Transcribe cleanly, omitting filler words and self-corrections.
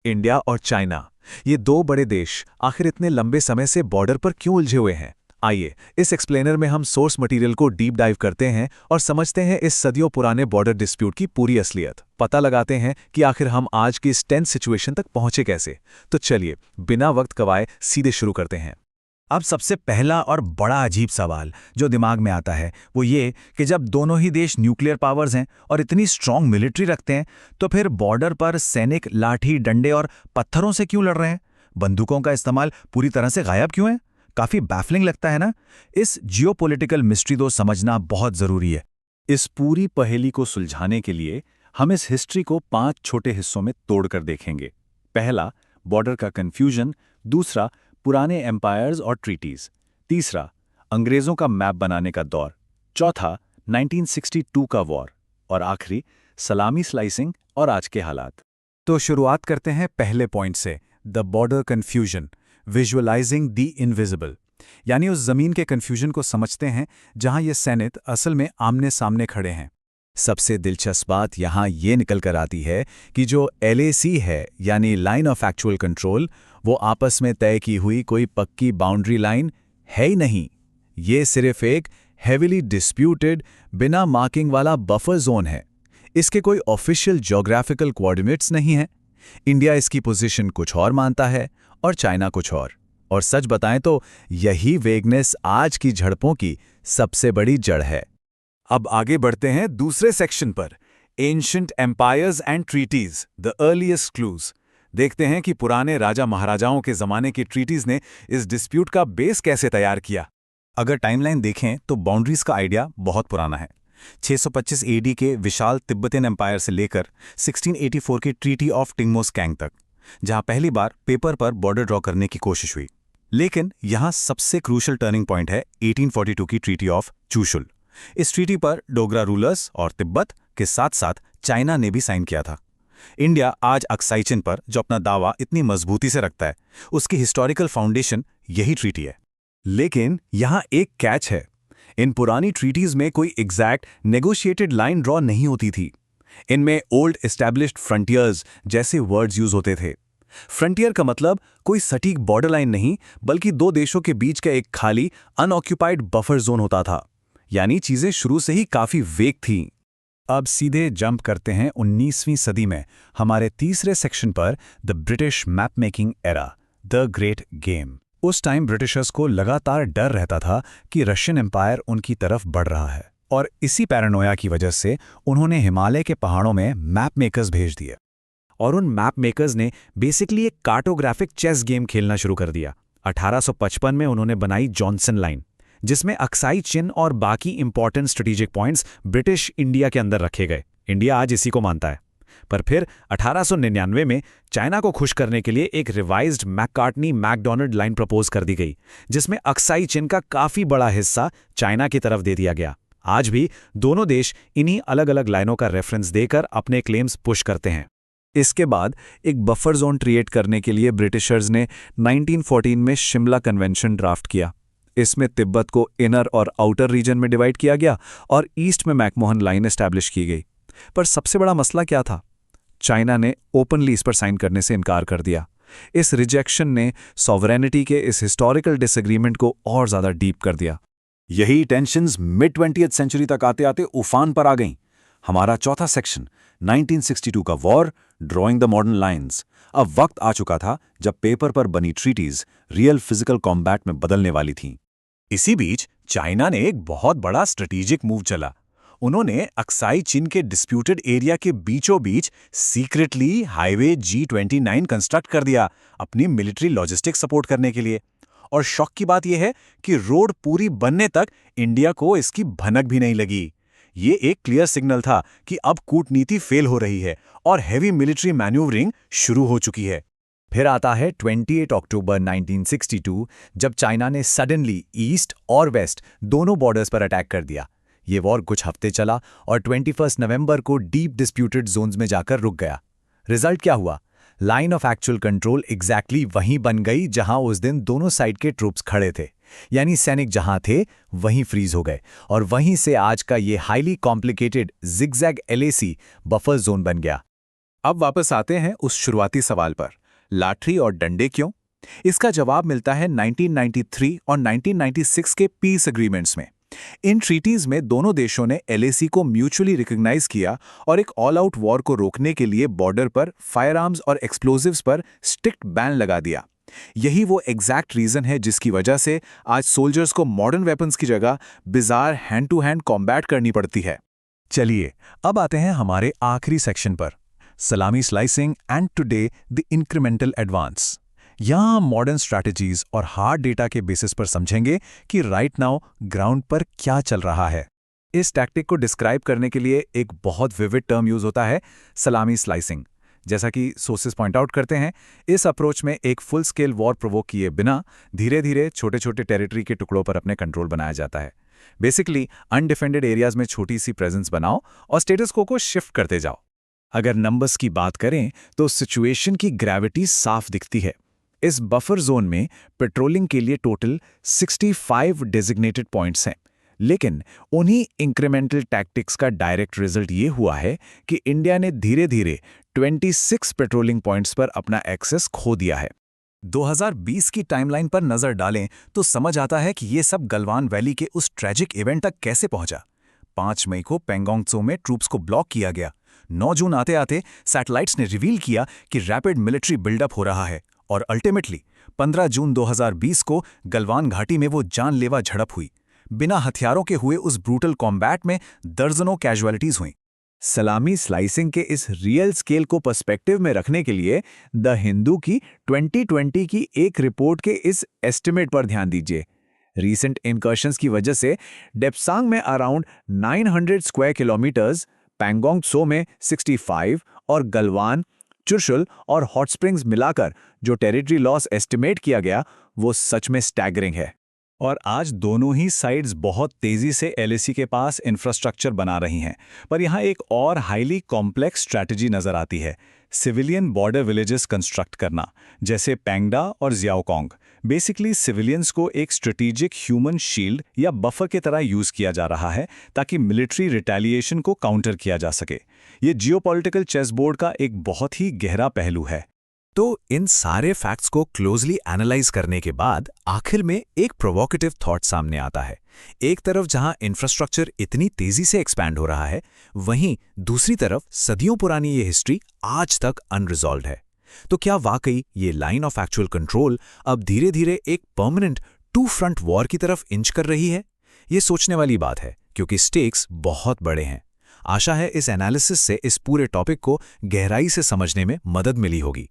India और China, ये दो बड़े देश आखिर इतने लंबे समय से बॉर्डर पर क्यों उलझे हुए हैं? आइए इस एक्सप्लेनर में हम सोर्स मटेरियल को डीप डाइव करते हैं और समझते हैं इस सदियों पुराने बॉर्डर डिस्प्यूट की पूरी असलियत। पता लगाते हैं कि आखिर हम आज की इस टेंस सिचुएशन तक पहुंचे कैसे। तो चलिए बिना वक्त गवाए सीधे शुरू करते हैं। अब सबसे पहला और बड़ा अजीब सवाल जो दिमाग में आता है वो ये कि जब दोनों ही देश न्यूक्लियर पावर्स हैं और इतनी स्ट्रांग मिलिट्री रखते हैं तो फिर बॉर्डर पर सैनिक लाठी डंडे और पत्थरों से क्यों लड़ रहे हैं? बंदूकों का इस्तेमाल पूरी तरह से गायब क्यों है? काफी बैफलिंग लगता है ना। इस जियोपॉलिटिकल मिस्ट्री को समझना बहुत जरूरी है। इस पूरी पहेली को सुलझाने के लिए हम इस हिस्ट्री को 5 छोटे हिस्सों में तोड़कर देखेंगे। पहला, बॉर्डर का कंफ्यूजन। दूसरा, पुराने एम्पायर्स और ट्रीटीज। तीसरा, अंग्रेजों का मैप बनाने का दौर। चौथा, 1962 का वॉर। और आखिरी, सलामी स्लाइसिंग और आज के हालात। तो शुरुआत करते हैं पहले पॉइंट से, the border confusion, visualising the invisible. यानी उस जमीन के कन्फ्यूजन को समझते हैं जहां ये सैनिक असल में आमने सामने खड़े हैं। सबसे दिलचस्प बात यहां ये निकल कर आती है कि जो LAC है यानी लाइन ऑफ एक्चुअल कंट्रोल, वो आपस में तय की हुई कोई पक्की बाउंड्री लाइन है ही नहीं। ये सिर्फ एक हेविली डिस्प्यूटेड बिना मार्किंग वाला बफर जोन है। इसके कोई ऑफिशियल ज्योग्राफिकल कोऑर्डिनेट्स नहीं है। इंडिया इसकी पोजीशन कुछ और मानता है और चाइना कुछ और सच बताएं तो यही वेगनेस आज की झड़पों की सबसे बड़ी जड़ है। अब आगे बढ़ते हैं दूसरे सेक्शन पर, ancient empires and treaties, the earliest clues. देखते हैं कि पुराने राजा महाराजाओं के जमाने की ट्रीटीज ने इस डिस्प्यूट का बेस कैसे तैयार किया। अगर टाइमलाइन देखें तो बाउंड्रीज का आइडिया बहुत पुराना है। 625 AD के विशाल तिब्बतियन एम्पायर से लेकर 1684 की ट्रीटी ऑफ टिंगमोस्कैंग तक, जहां पहली बार पेपर पर बॉर्डर ड्रॉ करने की कोशिश हुई। लेकिन यहां सबसे क्रूशल टर्निंग पॉइंट है 1842 की ट्रीटी ऑफ चूशुल। इस ट्रीटी पर डोगरा रूलर्स और तिब्बत के साथ साथ चाइना ने भी साइन किया था। इंडिया आज अक्साई चिन पर जो अपना दावा इतनी मजबूती से रखता है, उसकी हिस्टोरिकल फाउंडेशन यही ट्रीटी है। लेकिन यहां एक कैच है, इन पुरानी ट्रीटीज में कोई एग्जैक्ट नेगोशिएटेड लाइन ड्रॉ नहीं होती थी। इनमें ओल्ड एस्टैब्लिश्ड फ्रंटियर्स जैसे वर्ड्स यूज होते थे। फ्रंटियर का मतलब कोई सटीक बॉर्डर लाइन नहीं, बल्कि दो देशों के बीच का एक खाली अनऑक्यूपाइड बफर जोन होता था। यानी चीजें शुरू से ही काफी वेग थीं। अब सीधे जंप करते हैं 19वीं सदी में हमारे तीसरे सेक्शन पर, the British map making era, the great game. उस टाइम ब्रिटिशर्स को लगातार डर रहता था कि रशियन एम्पायर उनकी तरफ बढ़ रहा है, और इसी पैरानोया की वजह से उन्होंने हिमालय के पहाड़ों में मैप मेकर्स भेज दिए। और उन मैप मेकर्स ने बेसिकली एक कार्टोग्राफिक चेस गेम खेलना शुरू कर दिया। 1855 में उन्होंने बनाई जॉनसन लाइन, जिसमें अक्साई चिन और बाकी important strategic points British India के अंदर रखे गए। इंडिया आज इसी को मानता है। पर फिर 1899 में चाइना को खुश करने के लिए एक revised Macartney MacDonald line propose कर दी गई, जिसमें अक्साई चिन का काफी बड़ा हिस्सा चाइना की तरफ दे दिया गया। आज भी दोनों देश इन्हीं अलग अलग लाइनों का रेफरेंस देकर अपने क्लेम्स पुश करते हैं। इसके बाद एक बफर जोन क्रिएट करने के लिए ब्रिटिशर्स ने 1914 में शिमला कन्वेंशन ड्राफ्ट किया। इसमें तिब्बत को इनर और आउटर रीजन में डिवाइड किया गया और ईस्ट में मैकमोहन लाइन एस्टैब्लिश की गई। पर सबसे बड़ा मसला क्या था? चाइना ने ओपनली इस पर साइन करने से इनकार कर दिया। इस रिजेक्शन ने सॉवरेनिटी के इस हिस्टोरिकल डिसएग्रीमेंट को और ज्यादा डीप कर दिया। यही टेंशन्स मिड 20th सेंचुरी तक आते आते उफान पर आ गईं। हमारा चौथा सेक्शन, 1962 का war, drawing the modern lines. अब वक्त आ चुका था जब पेपर पर बनी ट्रीटीज रियल फिजिकल कॉम्बैट में बदलने वाली थीं। इसी बीच चाइना ने एक बहुत बड़ा स्ट्रेटेजिक मूव चला। उन्होंने अक्साई चीन के डिस्प्यूटेड एरिया के बीचों बीच सीक्रेटली हाईवे G29 कंस्ट्रक्ट कर दिया अपनी मिलिट्री लॉजिस्टिक सपोर्ट करने के लिए। और शॉक की बात यह है कि रोड पूरी बनने तक इंडिया को इसकी भनक भी नहीं लगी। ये एक क्लियर सिग्नल था कि अब कूटनीति फेल हो रही है और हेवी मिलिट्री मैन्यूवरिंग शुरू हो चुकी है। फिर आता है 28 अक्टूबर 1962, जब चाइना ने सडनली ईस्ट और वेस्ट दोनों बॉर्डर्स पर अटैक कर दिया। ये वॉर कुछ हफ्ते चला और 21 नवंबर को डीप डिस्प्यूटेड जोन्स में जाकर रुक गया। रिजल्ट क्या हुआ? Line of actual control exactly वहीं बन गई जहां उस दिन दोनों साइड के ट्रूप्स खड़े थे। यानी सैनिक जहां थे वहीं फ्रीज हो गए, और वहीं से आज का ये highly complicated zigzag LAC buffer zone बन गया। अब वापस आते हैं उस शुरुआती सवाल पर, लाठरी और डंडे क्यों? इसका जवाब मिलता है 1993 और 1996 के पीस एग्रीमेंट्स में। इन ट्रीटीज में दोनों देशों ने एलएसी को म्यूचुअली रिकॉग्नाइज किया और एक ऑल आउट वॉर को रोकने के लिए बॉर्डर पर फायर आर्म्स और एक्सप्लोजिव्स पर स्ट्रिक्ट बैन लगा दिया। यही वो एग्जैक्ट रीजन है जिसकी वजह से आज सोल्जर्स को मॉडर्न वेपन्स की जगह bizarre hand to hand combat करनी पड़ती है। चलिए अब आते हैं हमारे आखिरी सेक्शन पर, सलामी slicing and today the incremental advance. यहाँ हम मॉडर्न स्ट्रैटेजीज और हार्ड डेटा के बेसिस पर समझेंगे कि राइट नाउ ग्राउंड पर क्या चल रहा है। इस टैक्टिक को डिस्क्राइब करने के लिए एक बहुत विविड टर्म यूज होता है, सलामी स्लाइसिंग। जैसा कि सोर्सेस पॉइंट आउट करते हैं, इस अप्रोच में एक फुल स्केल वॉर प्रोवोक किए बिना धीरे धीरे छोटे छोटे टेरिटरी के टुकड़ों पर अपने कंट्रोल बनाया जाता है। बेसिकली अनडिफेंडेड एरियाज में छोटी सी प्रेजेंस बनाओ और स्टेटस को शिफ्ट करते जाओ। अगर नंबर्स की बात करें तो सिचुएशन की ग्रेविटी साफ दिखती है। इस बफर जोन में पेट्रोलिंग के लिए टोटल 65 डेजिग्नेटेड पॉइंट्स हैं, लेकिन उन्हीं इंक्रीमेंटल टैक्टिक्स का डायरेक्ट रिजल्ट ये हुआ है कि इंडिया ने धीरे धीरे 26 पेट्रोलिंग पॉइंट्स पर अपना एक्सेस खो दिया है। 2020 की टाइमलाइन पर नजर डालें तो समझ आता है कि ये सब गलवान वैली के उस ट्रेजिक इवेंट तक कैसे पहुंचा। 5 मई को पेंगोंग त्सो में ट्रूप्स को ब्लॉक किया गया। 9 जून आते आते सैटेलाइट्स ने रिवील किया कि रैपिड मिलिट्री बिल्डअप हो रहा है और अल्टीमेटली 15 जून 2020 को गलवान घाटी में वो जानलेवा झड़प हुई। बिना हथियारों के हुए उस ब्रूटल कॉम्बैट में दर्जनों कैजुअलिटीज हुई। सलामी स्लाइसिंग के इस रियल स्केल को पर्सपेक्टिव में रखने के लिए द हिंदू की 2020 की एक रिपोर्ट के इस एस्टिमेट पर ध्यान दीजिए। रीसेंट इनकर्शंस की वजह से डेप्सांग में around 900 square kilometres, Pangong Tso में 65 और गलवान, चुरशुल और हॉट स्प्रिंग्स मिलाकर जो टेरिटरी लॉस एस्टिमेट किया गया वो सच में स्टैगरिंग है। और आज दोनों ही साइड्स बहुत तेजी से एलएसी के पास इंफ्रास्ट्रक्चर बना रही हैं, पर यहाँ एक और हाईली कॉम्प्लेक्स स्ट्रैटेजी नजर आती है, सिविलियन बॉर्डर विलेजेस कंस्ट्रक्ट करना, जैसे पेंगडा और जियाओकोंग। बेसिकली सिविलियंस को एक स्ट्रेटेजिक ह्यूमन शील्ड या बफर की तरह यूज किया जा रहा है ताकि मिलिट्री रिटेलिएशन को काउंटर किया जा सके। ये जियोपॉलिटिकल चेसबोर्ड का एक बहुत ही गहरा पहलू है। तो इन सारे फैक्ट्स को क्लोजली एनालाइज करने के बाद आखिर में एक प्रोवोकेटिव थॉट सामने आता है। एक तरफ जहां इंफ्रास्ट्रक्चर इतनी तेजी से एक्सपैंड हो रहा है, वहीं दूसरी तरफ सदियों पुरानी ये हिस्ट्री आज तक अनरिजॉल्व्ड है। तो क्या वाकई ये लाइन ऑफ एक्चुअल कंट्रोल अब धीरे धीरे एक परमानेंट टू फ्रंट वॉर की तरफ इंच कर रही है? ये सोचने वाली बात है, क्योंकि स्टेक्स बहुत बड़े हैं। आशा है इस एनालिसिस से इस पूरे टॉपिक को गहराई से समझने में मदद मिली होगी।